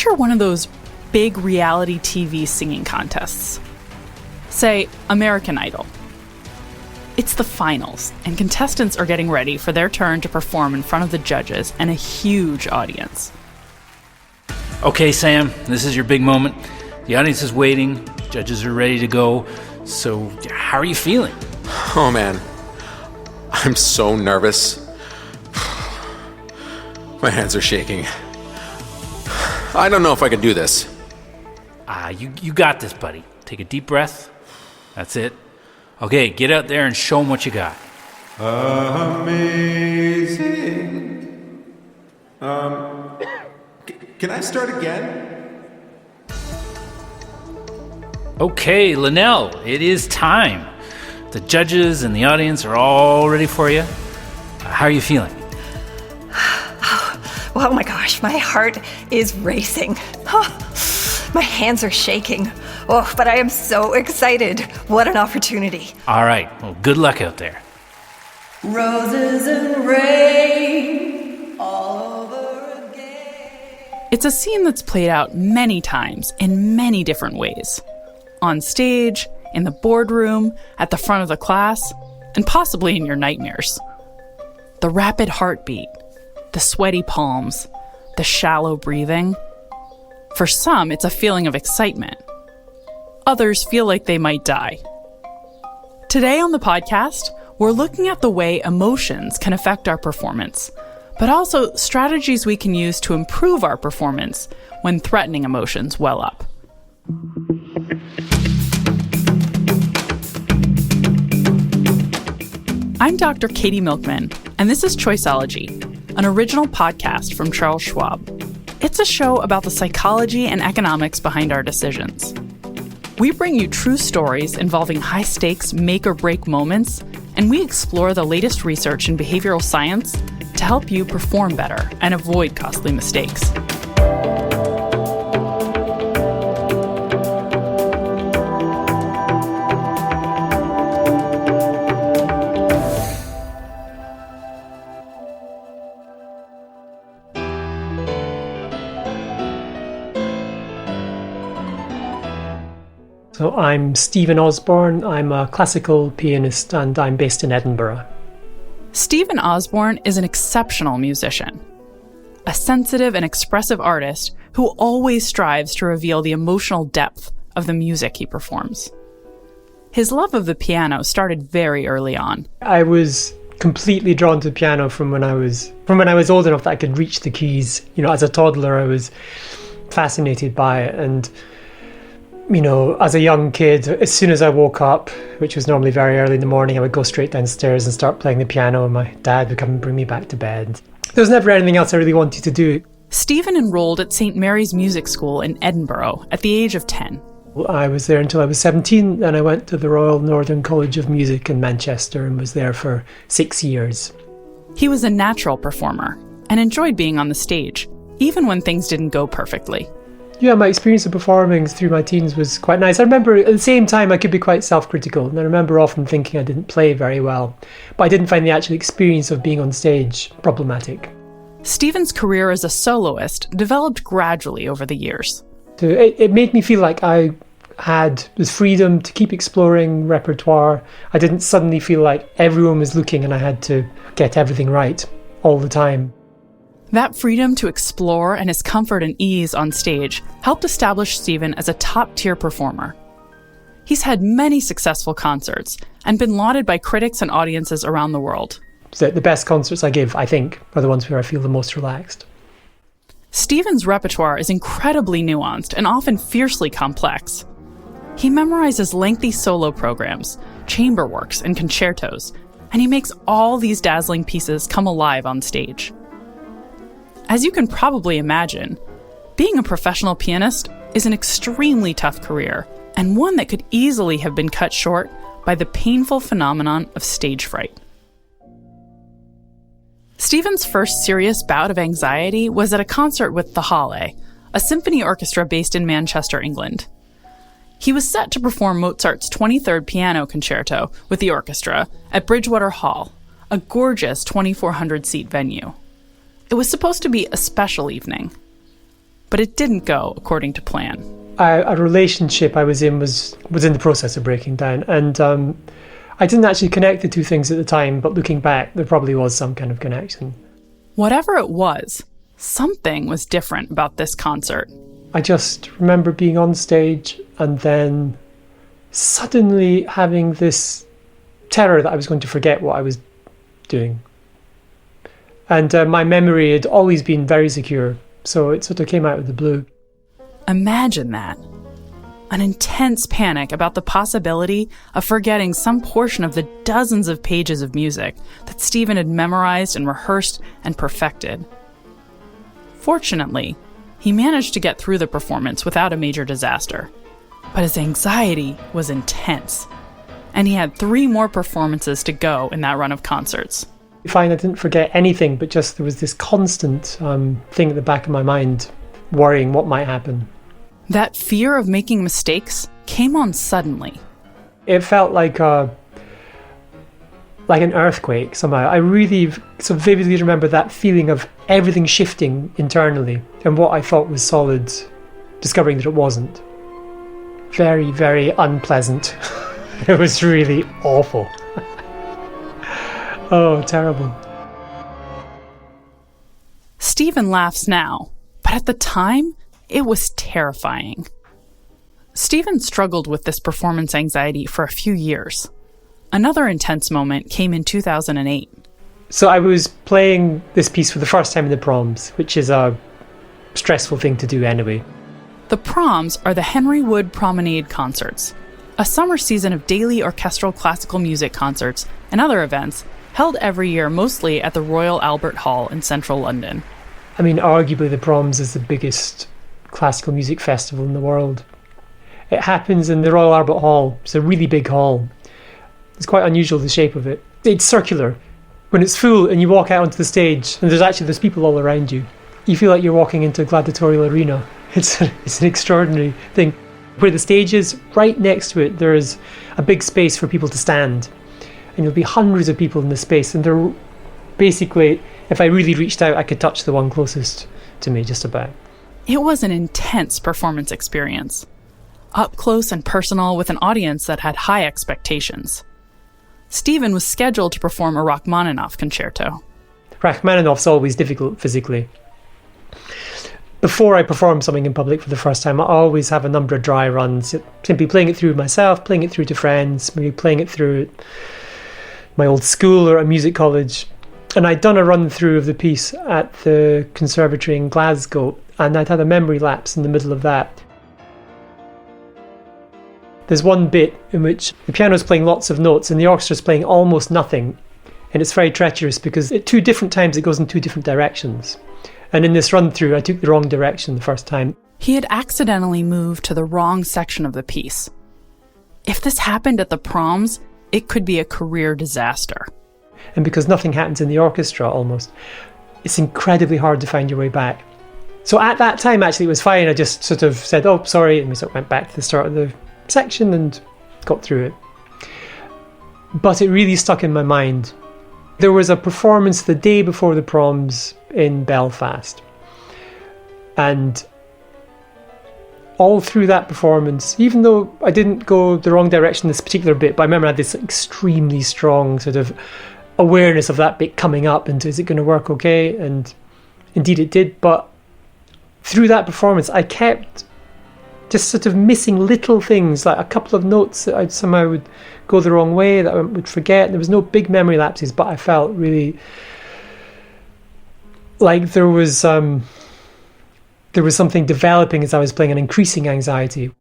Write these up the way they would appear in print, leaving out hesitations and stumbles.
Picture one of those big reality TV singing contests. Say, American Idol. It's the finals, and contestants are getting ready for their turn to perform in front of the judges and a huge audience. Okay, Sam, this is your big moment. The audience is waiting, judges are ready to go. So, how are you feeling? Oh man, I'm so nervous. My hands are shaking. I don't know if I can do this. You got this, buddy. Take a deep breath. That's it. Okay, get out there and show them what you got. Amazing. Can I start again? Okay, Linnell, it is time. The judges and the audience are all ready for you. How are you feeling? Oh my gosh, my heart is racing. My hands are shaking. Oh, but I am so excited. What an opportunity. All right, well, good luck out there. Roses and rain all over again. It's a scene that's played out many times in many different ways. On stage, in the boardroom, at the front of the class, and possibly in your nightmares. The rapid heartbeat, the sweaty palms, the shallow breathing. For some, it's a feeling of excitement. Others feel like they might die. Today on the podcast, we're looking at the way emotions can affect our performance, but also strategies we can use to improve our performance when threatening emotions well up. I'm Dr. Katy Milkman, and this is Choiceology, an original podcast from Charles Schwab. It's a show about the psychology and economics behind our decisions. We bring you true stories involving high-stakes make-or-break moments, and we explore the latest research in behavioral science to help you perform better and avoid costly mistakes. So I'm Stephen Osborne, I'm a classical pianist and I'm based in Edinburgh. Stephen Osborne is an exceptional musician, a sensitive and expressive artist who always strives to reveal the emotional depth of the music he performs. His love of the piano started very early on. I was completely drawn to piano from when I was old enough that I could reach the keys. You know, as a toddler I was fascinated by it, and you know, as a young kid, as soon as I woke up, which was normally very early in the morning, I would go straight downstairs and start playing the piano, and my dad would come and bring me back to bed. There was never anything else I really wanted to do. Stephen enrolled at St. Mary's Music School in Edinburgh at the age of 10. I was there until I was 17, and I went to the Royal Northern College of Music in Manchester and was there for 6 years. He was a natural performer and enjoyed being on the stage, even when things didn't go perfectly. Yeah, my experience of performing through my teens was quite nice. I remember at the same time I could be quite self-critical, and I remember often thinking I didn't play very well, but I didn't find the actual experience of being on stage problematic. Stephen's career as a soloist developed gradually over the years. So it made me feel like I had this freedom to keep exploring repertoire. I didn't suddenly feel like everyone was looking and I had to get everything right all the time. That freedom to explore and his comfort and ease on stage helped establish Stephen as a top-tier performer. He's had many successful concerts and been lauded by critics and audiences around the world. So the best concerts I give, I think, are the ones where I feel the most relaxed. Stephen's repertoire is incredibly nuanced and often fiercely complex. He memorizes lengthy solo programs, chamber works, and concertos, and he makes all these dazzling pieces come alive on stage. As you can probably imagine, being a professional pianist is an extremely tough career, and one that could easily have been cut short by the painful phenomenon of stage fright. Stephen's first serious bout of anxiety was at a concert with the Halle, a symphony orchestra based in Manchester, England. He was set to perform Mozart's 23rd Piano Concerto with the orchestra at Bridgewater Hall, a gorgeous 2,400-seat venue. It was supposed to be a special evening. but it didn't go according to plan. A relationship I was in was in the process of breaking down, and I didn't actually connect the two things at the time, but looking back, there probably was some kind of connection. Whatever it was, something was different about this concert. I just remember being on stage and then suddenly having this terror that I was going to forget what I was doing. And my memory had always been very secure, so it sort of came out of the blue. Imagine that. An intense panic about the possibility of forgetting some portion of the dozens of pages of music that Stephen had memorized and rehearsed and perfected. Fortunately, he managed to get through the performance without a major disaster. But his anxiety was intense, and he had 3 more performances to go in that run of concerts. Fine, I didn't forget anything, but just there was this constant thing at the back of my mind, worrying what might happen. That fear of making mistakes came on suddenly. It felt like an earthquake somehow. I really so vividly remember that feeling of everything shifting internally, and what I thought was solid, discovering that it wasn't. Very, very unpleasant. It was really awful. Oh, terrible. Stephen laughs now, but at the time, it was terrifying. Stephen struggled with this performance anxiety for a few years. Another intense moment came in 2008. So I was playing this piece for the first time in the proms, which is a stressful thing to do anyway. The proms are the Henry Wood Promenade Concerts, a summer season of daily orchestral classical music concerts and other events held every year mostly at the Royal Albert Hall in central London. I mean, arguably the proms is the biggest classical music festival in the world. It happens in the Royal Albert Hall. It's a really big hall. It's quite unusual, the shape of it. It's circular. When it's full and you walk out onto the stage and there's people all around you, you feel like you're walking into a gladiatorial arena. It's an extraordinary thing. Where the stage is, right next to it, there's a big space for people to stand. And there'll be hundreds of people in the space. And they're basically, if I really reached out, I could touch the one closest to me, just about. It was an intense performance experience. Up close and personal with an audience that had high expectations. Stephen was scheduled to perform a Rachmaninoff concerto. Rachmaninoff's always difficult physically. Before I perform something in public for the first time, I always have a number of dry runs, simply playing it through myself, playing it through to friends, maybe playing it through my old school or a music college. And I'd done a run through of the piece at the conservatory in Glasgow, and I'd had a memory lapse in the middle of that. There's one bit in which the piano's playing lots of notes and the orchestra's playing almost nothing, and it's very treacherous because at 2 different times it goes in 2 different directions. And in this run through, I took the wrong direction the first time. He had accidentally moved to the wrong section of the piece. If this happened at the proms, it could be a career disaster. And because nothing happens in the orchestra almost, it's incredibly hard to find your way back. So at that time, actually, it was fine. I just sort of said, oh, sorry, and we sort of went back to the start of the section and got through it. But it really stuck in my mind. There was a performance the day before the proms in Belfast. And all through that performance, even though I didn't go the wrong direction this particular bit, but I remember I had this extremely strong sort of awareness of that bit coming up and is it going to work okay? And indeed it did. But through that performance, I kept just sort of missing little things, like a couple of notes that I somehow would go the wrong way, that I would forget. There was no big memory lapses, but I felt really like there was something developing as I was playing, an increasing anxiety.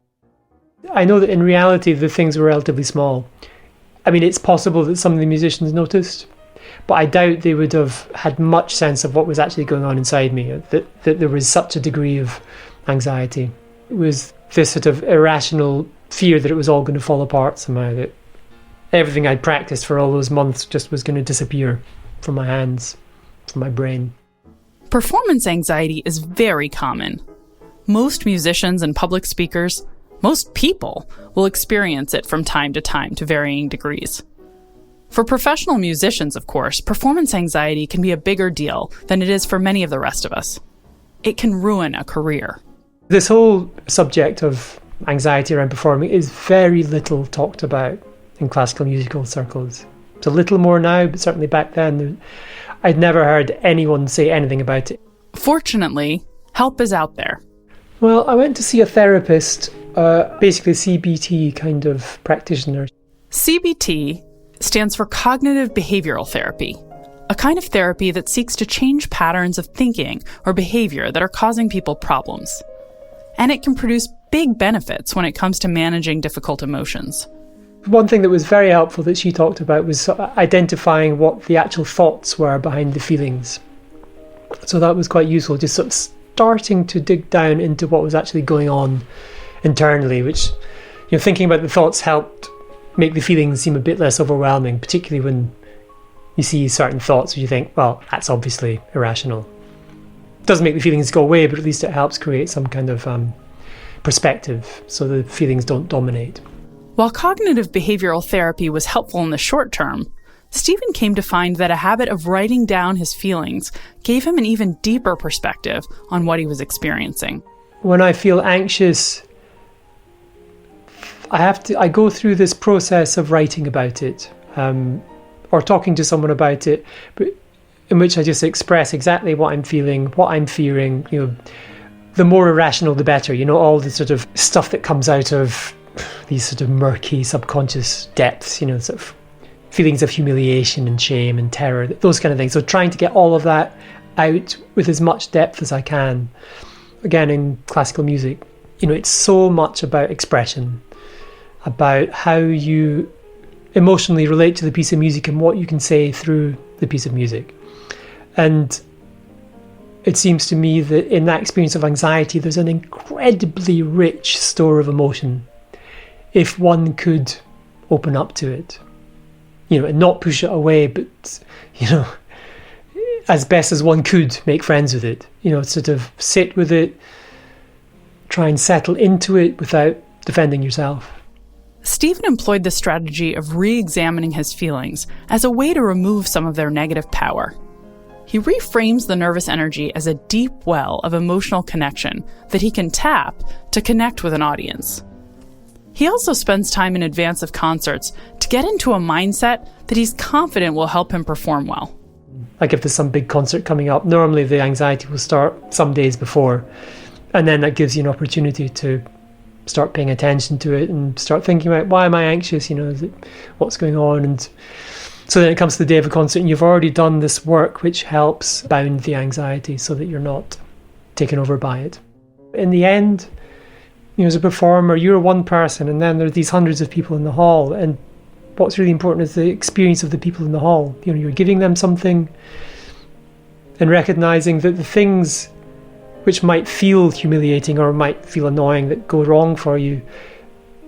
I know that in reality the things were relatively small. I mean, it's possible that some of the musicians noticed, but I doubt they would have had much sense of what was actually going on inside me, that there was such a degree of anxiety. It was this sort of irrational fear that it was all going to fall apart somehow, that everything I'd practiced for all those months just was going to disappear from my hands, from my brain. Performance anxiety is very common. Most musicians and public speakers, most people, will experience it from time to varying degrees. For professional musicians, of course, performance anxiety can be a bigger deal than it is for many of the rest of us. it can ruin a career. This whole subject of anxiety around performing is very little talked about in classical musical circles. It's a little more now, but certainly back then, I'd never heard anyone say anything about it. Fortunately, help is out there. Well, I went to see a therapist, basically a CBT kind of practitioner. CBT stands for Cognitive Behavioral Therapy, a kind of therapy that seeks to change patterns of thinking or behavior that are causing people problems. And it can produce big benefits when it comes to managing difficult emotions. One thing that was very helpful that she talked about was identifying what the actual thoughts were behind the feelings. So that was quite useful, just sort of starting to dig down into what was actually going on internally, which, thinking about the thoughts helped make the feelings seem a bit less overwhelming, particularly when you see certain thoughts where you think, well, that's obviously irrational. It doesn't make the feelings go away, but at least it helps create some kind of perspective so the feelings don't dominate. While cognitive behavioral therapy was helpful in the short term, Stephen came to find that a habit of writing down his feelings gave him an even deeper perspective on what he was experiencing. When I feel anxious, I go through this process of writing about it, or talking to someone about it, but in which I just express exactly what I'm feeling, what I'm fearing. The more irrational, the better. All the sort of stuff that comes out of these sort of murky subconscious depths. Sort of feelings of humiliation and shame and terror, those kind of things. So trying to get all of that out with as much depth as I can. Again, in classical music, it's so much about expression, about how you emotionally relate to the piece of music and what you can say through the piece of music. And it seems to me that in that experience of anxiety, there's an incredibly rich store of emotion if one could open up to it, and not push it away, but, as best as one could, make friends with it, sort of sit with it, try and settle into it without defending yourself. Stephen employed the strategy of re-examining his feelings as a way to remove some of their negative power. He reframes the nervous energy as a deep well of emotional connection that he can tap to connect with an audience. He also spends time in advance of concerts to get into a mindset that he's confident will help him perform well. Like if there's some big concert coming up, normally the anxiety will start some days before, and then that gives you an opportunity to start paying attention to it and start thinking about, why am I anxious? What's going on? And so then it comes to the day of a concert and you've already done this work which helps bound the anxiety so that you're not taken over by it. In the end, as a performer, you're one person and then there are these hundreds of people in the hall, and what's really important is the experience of the people in the hall. You're giving them something and recognizing that the things which might feel humiliating or might feel annoying that go wrong for you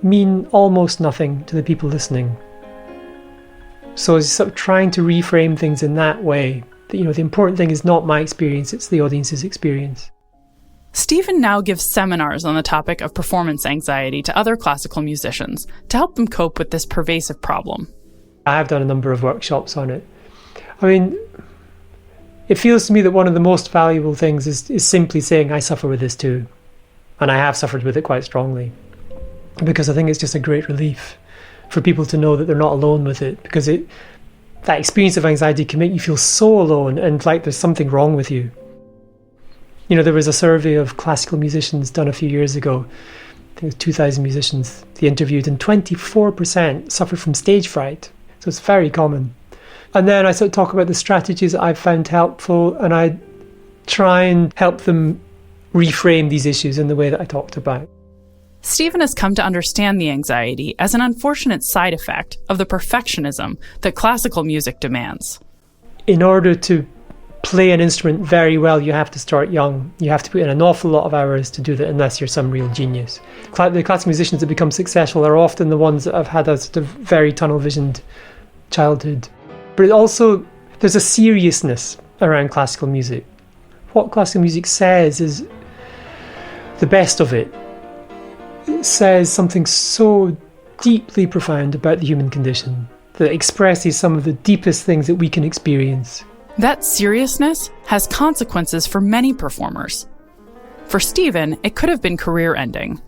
mean almost nothing to the people listening. So it's sort of trying to reframe things in that way. That, the important thing is not my experience, it's the audience's experience. Stephen now gives seminars on the topic of performance anxiety to other classical musicians to help them cope with this pervasive problem. I have done a number of workshops on it. It feels to me that one of the most valuable things is simply saying, I suffer with this too. And I have suffered with it quite strongly. Because I think it's just a great relief for people to know that they're not alone with it. Because that experience of anxiety can make you feel so alone and like there's something wrong with you. There was a survey of classical musicians done a few years ago. I think it was 2,000 musicians they interviewed, and 24% suffered from stage fright. So it's very common. And then I sort of talk about the strategies that I've found helpful, and I try and help them reframe these issues in the way that I talked about. Stephen has come to understand the anxiety as an unfortunate side effect of the perfectionism that classical music demands. In order to play an instrument very well, you have to start young. You have to put in an awful lot of hours to do that unless you're some real genius. The classical musicians that become successful are often the ones that have had a sort of very tunnel-visioned childhood. But also, there's a seriousness around classical music. What classical music says is the best of it. It says something so deeply profound about the human condition that expresses some of the deepest things that we can experience. That seriousness has consequences for many performers. For Stephen, it could have been career-ending.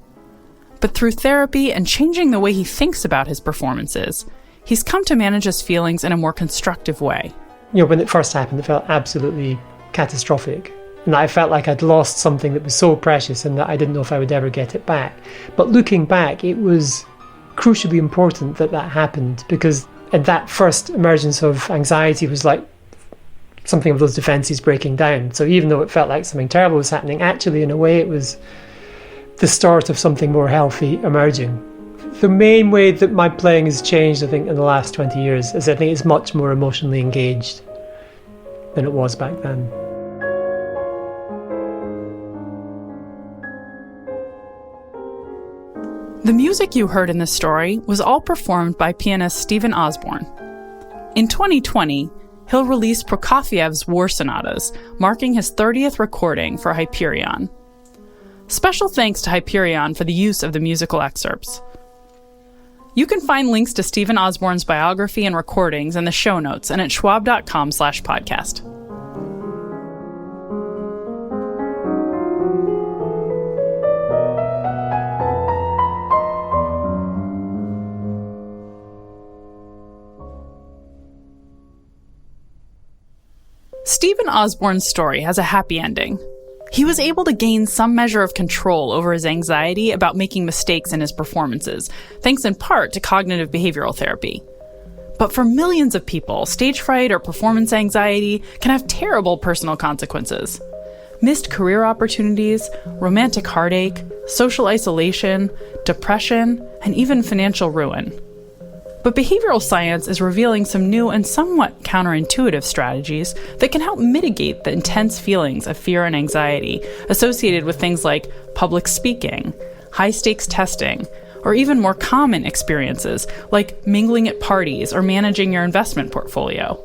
But through therapy and changing the way he thinks about his performances, he's come to manage his feelings in a more constructive way. When it first happened, it felt absolutely catastrophic. And I felt like I'd lost something that was so precious and that I didn't know if I would ever get it back. But looking back, it was crucially important that that happened, because at that first emergence of anxiety was like something of those defenses breaking down. So even though it felt like something terrible was happening, actually in a way it was the start of something more healthy emerging. The main way that my playing has changed, I think, in the last 20 years is I think it's much more emotionally engaged than it was back then. The music you heard in this story was all performed by pianist Stephen Osborne. In 2020, he'll release Prokofiev's War Sonatas, marking his 30th recording for Hyperion. Special thanks to Hyperion for the use of the musical excerpts. You can find links to Stephen Osborne's biography and recordings in the show notes and at schwab.com/podcast. Stephen Osborne's story has a happy ending. He was able to gain some measure of control over his anxiety about making mistakes in his performances, thanks in part to cognitive behavioral therapy. But for millions of people, stage fright or performance anxiety can have terrible personal consequences. Missed career opportunities, romantic heartache, social isolation, depression, and even financial ruin. But behavioral science is revealing some new and somewhat counterintuitive strategies that can help mitigate the intense feelings of fear and anxiety associated with things like public speaking, high-stakes testing, or even more common experiences like mingling at parties or managing your investment portfolio.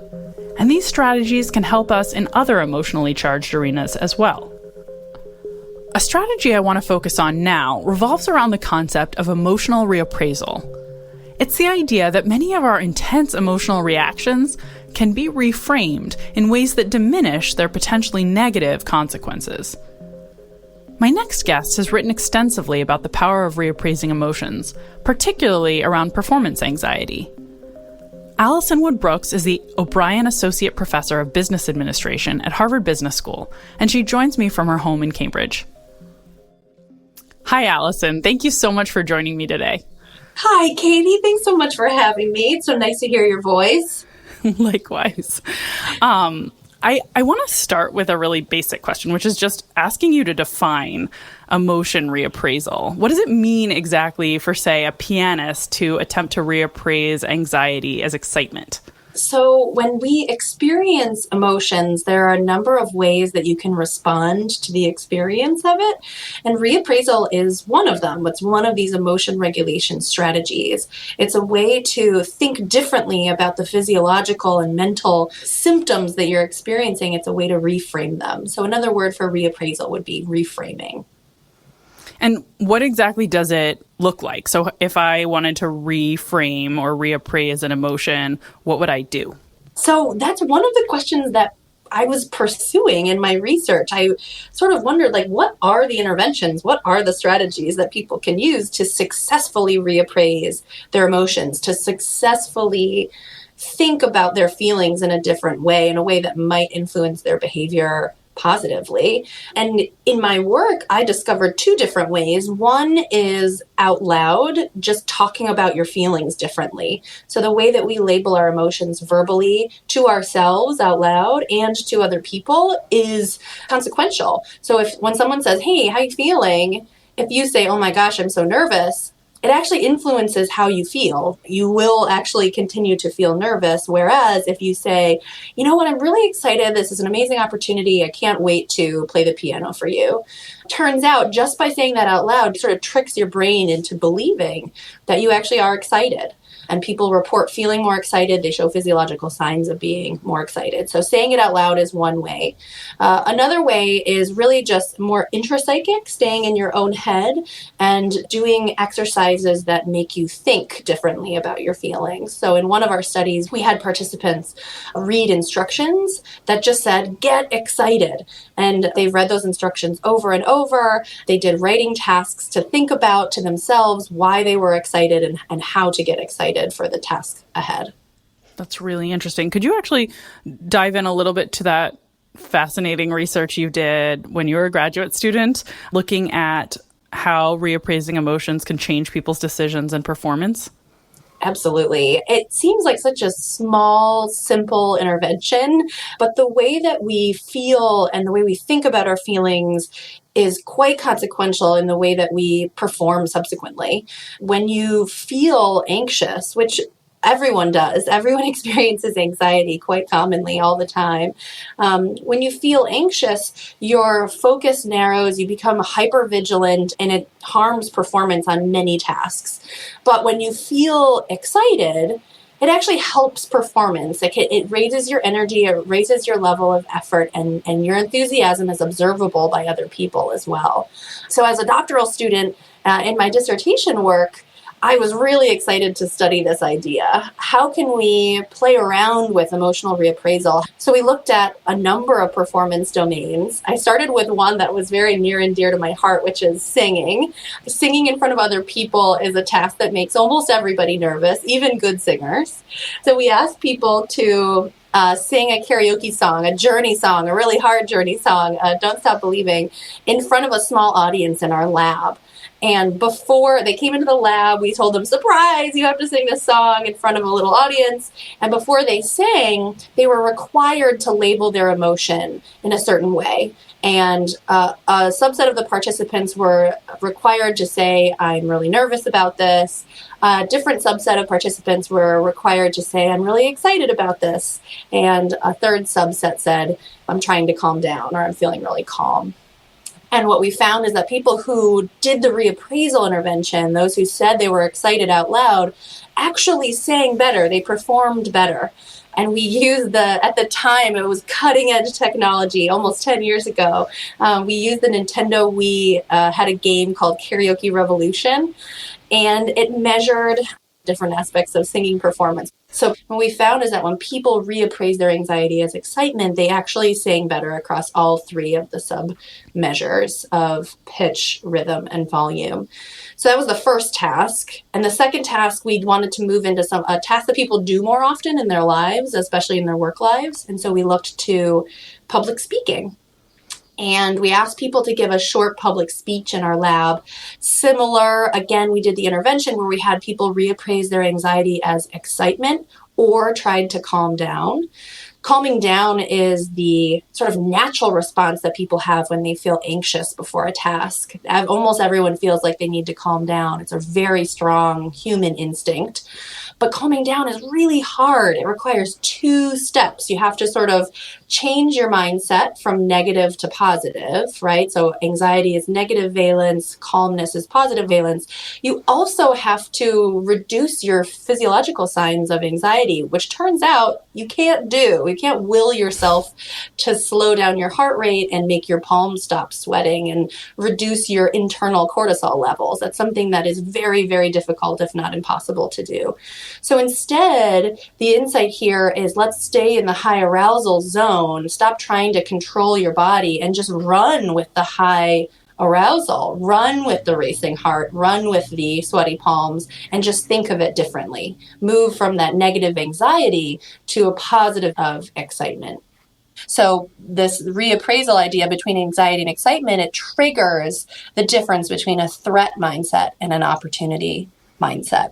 And these strategies can help us in other emotionally charged arenas as well. A strategy I want to focus on now revolves around the concept of emotional reappraisal. It's the idea that many of our intense emotional reactions can be reframed in ways that diminish their potentially negative consequences. My next guest has written extensively about the power of reappraising emotions, particularly around performance anxiety. Alison Wood-Brooks is the O'Brien Associate Professor of Business Administration at Harvard Business School, and she joins me from her home in Cambridge. Hi, Alison. Thank you so much for joining me today. Hi, Katy. Thanks so much for having me. It's so nice to hear your voice. Likewise. I want to start with a really basic question, which is just asking you to define emotion reappraisal. What does it mean exactly for, say, a pianist to attempt to reappraise anxiety as excitement? So when we experience emotions, there are a number of ways that you can respond to the experience of it. And reappraisal is one of them. It's one of these emotion regulation strategies. It's a way to think differently about the physiological and mental symptoms that you're experiencing. It's a way to reframe them. So another word for reappraisal would be reframing. And what exactly does it look like? So if I wanted to reframe or reappraise an emotion, what would I do? So that's one of the questions that I was pursuing in my research. I sort of wondered, what are the interventions? What are the strategies that people can use to successfully reappraise their emotions, to successfully think about their feelings in a different way, in a way that might influence their behavior positively. And in my work, I discovered two different ways. One is out loud, just talking about your feelings differently. So the way that we label our emotions verbally to ourselves out loud and to other people is consequential. So when someone says, "Hey, how you feeling?" If you say, "Oh my gosh, I'm so nervous," it actually influences how you feel. You will actually continue to feel nervous. Whereas if you say, "You know what, I'm really excited. This is an amazing opportunity. I can't wait to play the piano for you." Turns out just by saying that out loud, it sort of tricks your brain into believing that you actually are excited. and people report feeling more excited. They show physiological signs of being more excited. So saying it out loud is one way. Another way is really just more intrapsychic, staying in your own head and doing exercises that make you think differently about your feelings. So in one of our studies, we had participants read instructions that just said, get excited. And they read those instructions over and over. They did writing tasks to think about to themselves why they were excited and how to get excited for the task ahead. That's really interesting. Could you actually dive in a little bit to that fascinating research you did when you were a graduate student, looking at how reappraising emotions can change people's decisions and performance? Absolutely. It seems like such a small, simple intervention, but the way that we feel and the way we think about our feelings is quite consequential in the way that we perform subsequently. When you feel anxious, which everyone does. Everyone experiences anxiety quite commonly all the time. When you feel anxious, your focus narrows, you become hypervigilant, and it harms performance on many tasks. But when you feel excited, it actually helps performance. It raises your energy, it raises your level of effort, and your enthusiasm is observable by other people as well. So as a doctoral student in my dissertation work, I was really excited to study this idea. How can we play around with emotional reappraisal? So we looked at a number of performance domains. I started with one that was very near and dear to my heart, which is singing. Singing in front of other people is a task that makes almost everybody nervous, even good singers. So we asked people to sing a karaoke song, a Journey song, a really hard Journey song, Don't Stop Believing, in front of a small audience in our lab. And before they came into the lab, we told them, surprise, you have to sing this song in front of a little audience. And before they sang, they were required to label their emotion in a certain way. And a subset of the participants were required to say, I'm really nervous about this. A different subset of participants were required to say, I'm really excited about this. And a third subset said, I'm trying to calm down, or I'm feeling really calm. And what we found is that people who did the reappraisal intervention, those who said they were excited out loud, actually sang better. They performed better. And we used at the time, it was cutting edge technology almost 10 years ago. We used the Nintendo Wii, had a game called Karaoke Revolution, and it measured different aspects of singing performance. So what we found is that when people reappraise their anxiety as excitement, they actually sang better across all three of the sub-measures of pitch, rhythm, and volume. So that was the first task. And the second task, we wanted to move into a task that people do more often in their lives, especially in their work lives. And so we looked to public speaking. And we asked people to give a short public speech in our lab. Similar, again, we did the intervention where we had people reappraise their anxiety as excitement or tried to calm down. Calming down is the sort of natural response that people have when they feel anxious before a task. Almost everyone feels like they need to calm down. It's a very strong human instinct. But calming down is really hard. It requires 2 steps. You have to sort of change your mindset from negative to positive, right? So anxiety is negative valence, calmness is positive valence. You also have to reduce your physiological signs of anxiety, which turns out you can't do. You can't will yourself to slow down your heart rate and make your palms stop sweating and reduce your internal cortisol levels. That's something that is very, very difficult, if not impossible to do. So instead, the insight here is let's stay in the high arousal zone, stop trying to control your body, and just run with the high arousal, run with the racing heart, run with the sweaty palms, and just think of it differently. Move from that negative anxiety to a positive of excitement. So this reappraisal idea between anxiety and excitement, it triggers the difference between a threat mindset and an opportunity mindset.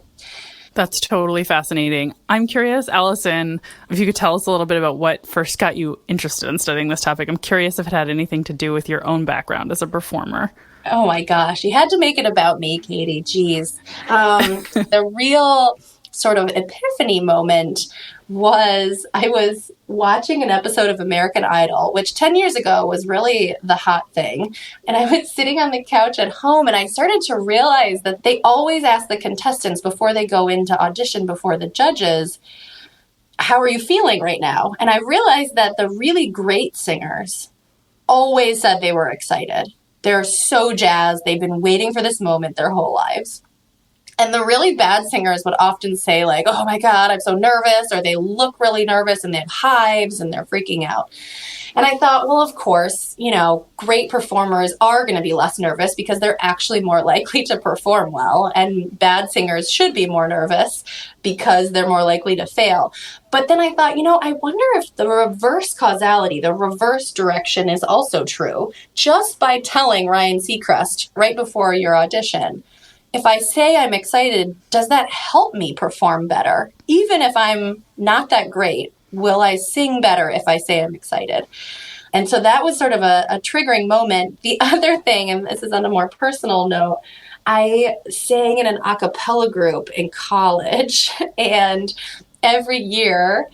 That's totally fascinating. I'm curious, Alison, if you could tell us a little bit about what first got you interested in studying this topic. I'm curious if it had anything to do with your own background as a performer. Oh my gosh, you had to make it about me, Katy. Geez. The real sort of epiphany moment was I was watching an episode of American Idol, which 10 years ago was really the hot thing. And I was sitting on the couch at home and I started to realize that they always ask the contestants before they go into audition before the judges, how are you feeling right now? And I realized that the really great singers always said they were excited. They're so jazzed. They've been waiting for this moment their whole lives. And the really bad singers would often say like, oh my God, I'm so nervous, or they look really nervous and they have hives and they're freaking out. And I thought, well, of course, great performers are going to be less nervous because they're actually more likely to perform well. And bad singers should be more nervous because they're more likely to fail. But then I thought, I wonder if the reverse causality, the reverse direction is also true. Just by telling Ryan Seacrest right before your audition, if I say I'm excited, does that help me perform better? Even if I'm not that great, will I sing better if I say I'm excited? And so that was sort of a triggering moment. The other thing, and this is on a more personal note, I sang in an a cappella group in college, and every year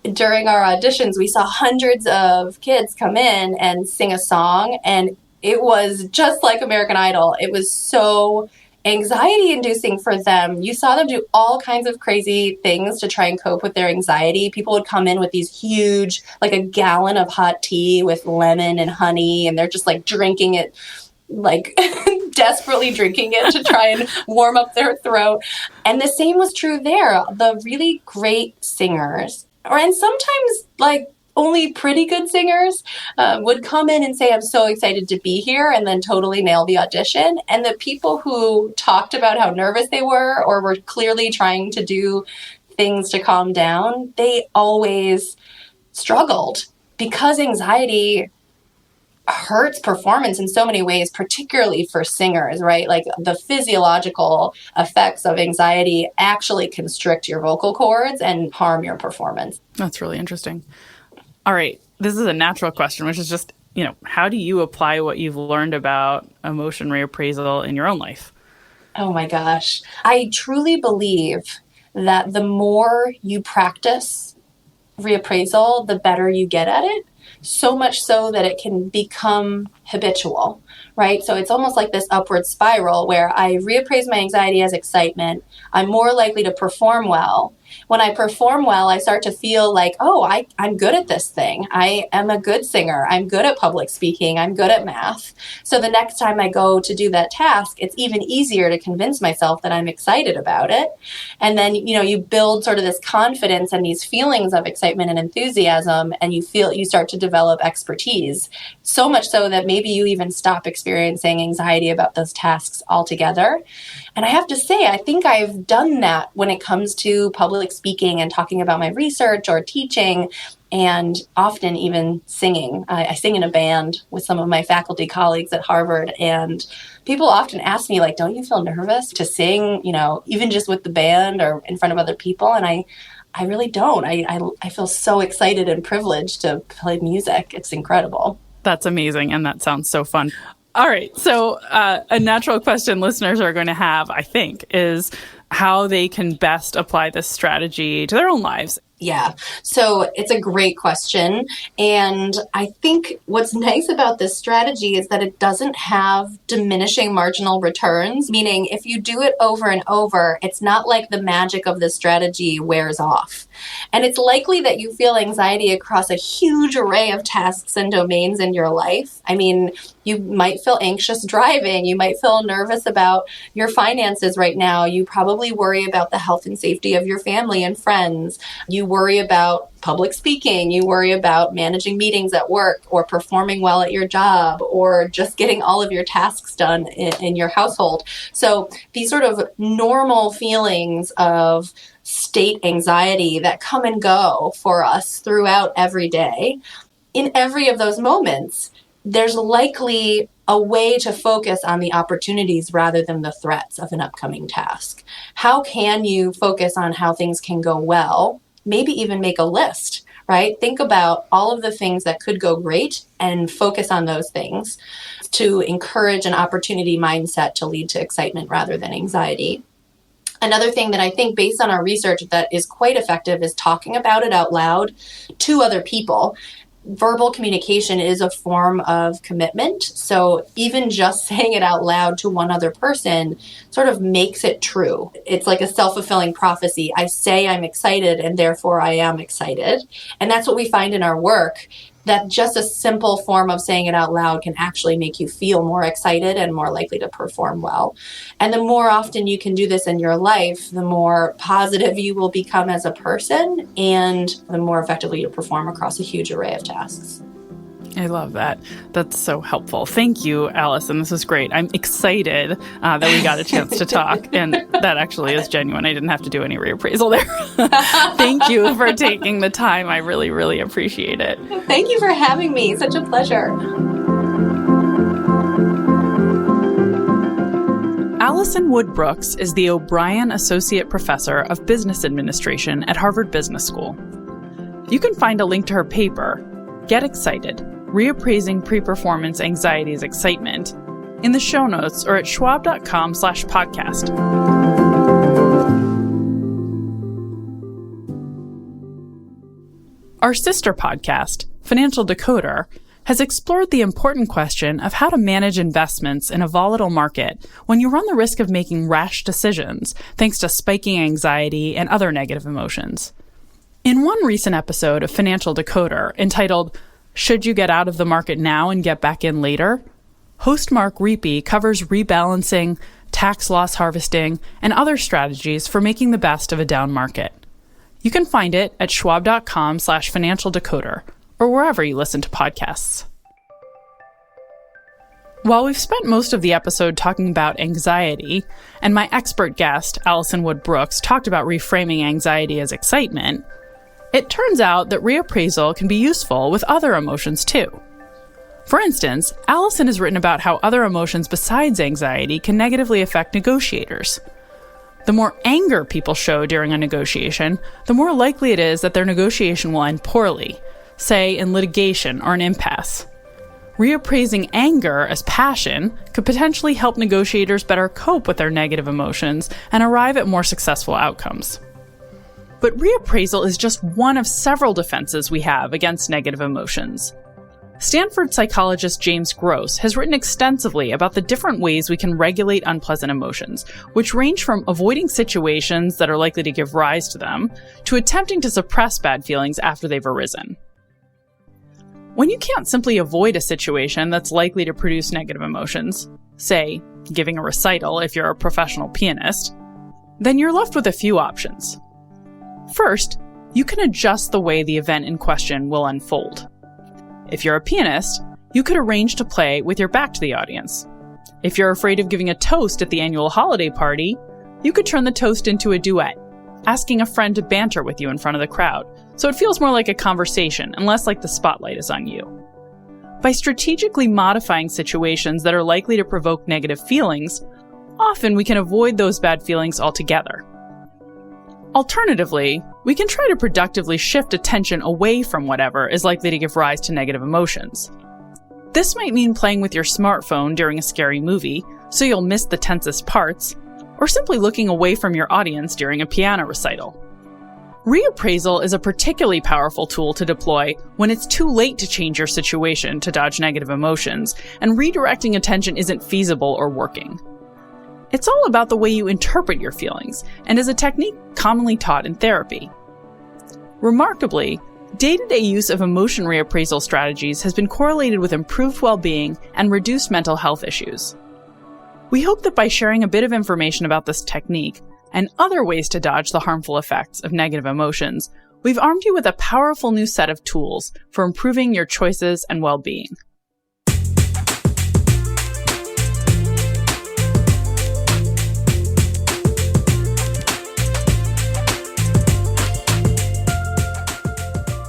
during our auditions, we saw hundreds of kids come in and sing a song, and it was just like American Idol. It was so anxiety inducing for them. You saw them do all kinds of crazy things to try and cope with their anxiety. People would come in with these huge, like a gallon of hot tea with lemon and honey, and they're just like drinking it, like desperately drinking it to try and warm up their throat. And the same was true there. The really great singers, and sometimes like only pretty good singers would come in and say, I'm so excited to be here, and then totally nail the audition. And the people who talked about how nervous they were or were clearly trying to do things to calm down, they always struggled because anxiety hurts performance in so many ways, particularly for singers, right? Like the physiological effects of anxiety actually constrict your vocal cords and harm your performance. That's really interesting. All right. This is a natural question, which is just, how do you apply what you've learned about emotion reappraisal in your own life? Oh my gosh. I truly believe that the more you practice reappraisal, the better you get at it. So much so that it can become habitual, right? So it's almost like this upward spiral where I reappraise my anxiety as excitement. I'm more likely to perform well. When I perform well, I start to feel like, I'm good at this thing. I am a good singer. I'm good at public speaking. I'm good at math. So the next time I go to do that task, it's even easier to convince myself that I'm excited about it. And then, you build sort of this confidence and these feelings of excitement and enthusiasm, and you start to develop expertise. So much so that maybe you even stop experiencing anxiety about those tasks altogether. And I have to say, I think I've done that when it comes to public speaking and talking about my research or teaching, and often even singing. I sing in a band with some of my faculty colleagues at Harvard, and people often ask me, like, don't you feel nervous to sing, even just with the band or in front of other people? And I really don't. I feel so excited and privileged to play music. It's incredible. That's amazing, and that sounds so fun. All right. So a natural question listeners are going to have, I think, is how they can best apply this strategy to their own lives. Yeah. So it's a great question. And I think what's nice about this strategy is that it doesn't have diminishing marginal returns, meaning if you do it over and over, it's not like the magic of this strategy wears off. And it's likely that you feel anxiety across a huge array of tasks and domains in your life. I mean, you might feel anxious driving. You might feel nervous about your finances right now. You probably worry about the health and safety of your family and friends. You worry about public speaking. You worry about managing meetings at work or performing well at your job or just getting all of your tasks done in your household. So these sort of normal feelings of state anxiety that come and go for us throughout every day, in every of those moments, there's likely a way to focus on the opportunities rather than the threats of an upcoming task. How can you focus on how things can go well? Maybe even make a list, right? Think about all of the things that could go great and focus on those things to encourage an opportunity mindset to lead to excitement rather than anxiety. Another thing that I think, based on our research, that is quite effective is talking about it out loud to other people. Verbal communication is a form of commitment. So even just saying it out loud to one other person sort of makes it true. It's like a self-fulfilling prophecy. I say I'm excited, and therefore I am excited. And that's what we find in our work, that just a simple form of saying it out loud can actually make you feel more excited and more likely to perform well. And the more often you can do this in your life, the more positive you will become as a person, and the more effectively you'll perform across a huge array of tasks. I love that. That's so helpful. Thank you, Alison. This is great. I'm excited that we got a chance to talk, and that actually is genuine. I didn't have to do any reappraisal there. Thank you for taking the time. I really, really appreciate it. Thank you for having me. Such a pleasure. Alison Wood Brooks is the O'Brien Associate Professor of Business Administration at Harvard Business School. You can find a link to her paper, Get Excited: Reappraising Pre-Performance Anxiety's Excitement, in the show notes or at schwab.com/podcast. Our sister podcast, Financial Decoder, has explored the important question of how to manage investments in a volatile market when you run the risk of making rash decisions thanks to spiking anxiety and other negative emotions. In one recent episode of Financial Decoder, entitled Should You Get Out of the Market Now and Get Back In Later?, host Mark Reapy covers rebalancing, tax loss harvesting, and other strategies for making the best of a down market. You can find it at schwab.com/financial decoder or wherever you listen to podcasts. While we've spent most of the episode talking about anxiety, and my expert guest, Alison Wood Brooks, talked about reframing anxiety as excitement, it turns out that reappraisal can be useful with other emotions too. For instance, Alison has written about how other emotions besides anxiety can negatively affect negotiators. The more anger people show during a negotiation, the more likely it is that their negotiation will end poorly, say in litigation or an impasse. Reappraising anger as passion could potentially help negotiators better cope with their negative emotions and arrive at more successful outcomes. But reappraisal is just one of several defenses we have against negative emotions. Stanford psychologist James Gross has written extensively about the different ways we can regulate unpleasant emotions, which range from avoiding situations that are likely to give rise to them to attempting to suppress bad feelings after they've arisen. When you can't simply avoid a situation that's likely to produce negative emotions, say, giving a recital if you're a professional pianist, then you're left with a few options. First, you can adjust the way the event in question will unfold. If you're a pianist, you could arrange to play with your back to the audience. If you're afraid of giving a toast at the annual holiday party, you could turn the toast into a duet, asking a friend to banter with you in front of the crowd, so it feels more like a conversation and less like the spotlight is on you. By strategically modifying situations that are likely to provoke negative feelings, often we can avoid those bad feelings altogether. Alternatively, we can try to productively shift attention away from whatever is likely to give rise to negative emotions. This might mean playing with your smartphone during a scary movie, so you'll miss the tensest parts, or simply looking away from your audience during a piano recital. Reappraisal is a particularly powerful tool to deploy when it's too late to change your situation to dodge negative emotions, and redirecting attention isn't feasible or working. It's all about the way you interpret your feelings, and is a technique commonly taught in therapy. Remarkably, day-to-day use of emotion reappraisal strategies has been correlated with improved well-being and reduced mental health issues. We hope that by sharing a bit of information about this technique, and other ways to dodge the harmful effects of negative emotions, we've armed you with a powerful new set of tools for improving your choices and well-being.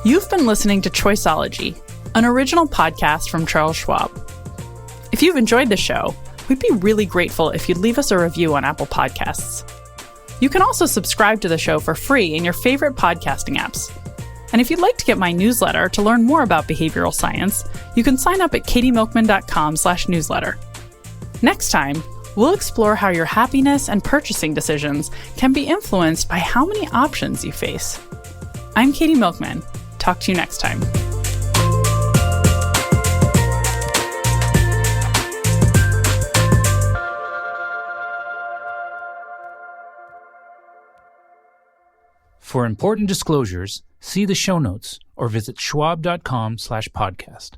You've been listening to Choiceology, an original podcast from Charles Schwab. If you've enjoyed the show, we'd be really grateful if you'd leave us a review on Apple Podcasts. You can also subscribe to the show for free in your favorite podcasting apps. And if you'd like to get my newsletter to learn more about behavioral science, you can sign up at katymilkman.com/newsletter. Next time, We'll explore how your happiness and purchasing decisions can be influenced by how many options you face. I'm Katy Milkman. Talk to you next time. For important disclosures, see the show notes or visit schwab.com/podcast.